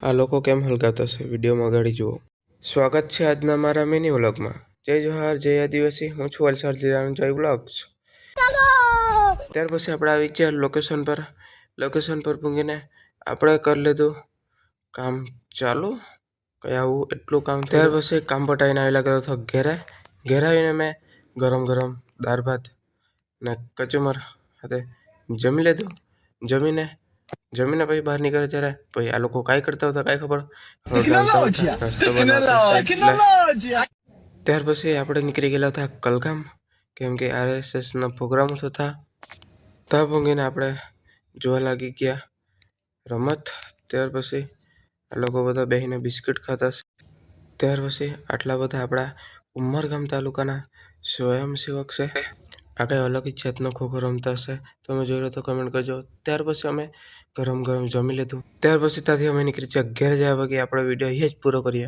આ લોકો કેમ હલગાવતા છે વિડીયોમાં આગળ જુઓ. સ્વાગત છે આજના મારા મિની વ્લોગમાં. જય જોહાર, જય આદિવાસી. હું છું વલસાડ જિલ્લાનો જય વ્લોગ્સ. ત્યાર પછી આપણે આવી ગયા લોકેશન પર પૂંગીને આપણે કરી લીધું કામ ચાલુ. કઈ આવું એટલું કામ. ત્યાર પછી કામ પટાવીને આવેલા કર્યો હતો ઘેરે આવીને મેં ગરમ દાળ ભાત ને કચુમર સાથે જમી લીધું. જમીને પછી બહાર નીકળે ત્યારે પછી આ લોકો કાંઈ કરતા હતા કાંઈ ખબર. ત્યાર પછી આપણે નીકળી ગયેલા હતા કલગામ, કેમ કે RSSના પ્રોગ્રામો હતા. ત્યાં પૂંગીને આપણે જોવા લાગી ગયા રમત. ત્યાર પછી આ લોકો બધા બેસીને બિસ્કિટ ખાતા છે. ત્યાર પછી આટલા બધા આપણા ઉમરગામ તાલુકાના સ્વયંસેવક છે. આ કંઈ અલગ જ જાતનો ખોખો રમતા હશે, તમે જોઈ લો તો કમેન્ટ કરજો. ત્યાર પછી અમે ગરમ જમી લીધું. ત્યાર પછી ત્યાંથી અમે નીકળી ગયા ઘેર જવા વાગે. આપણો વિડીયો અહીં જ પૂરો કરીએ.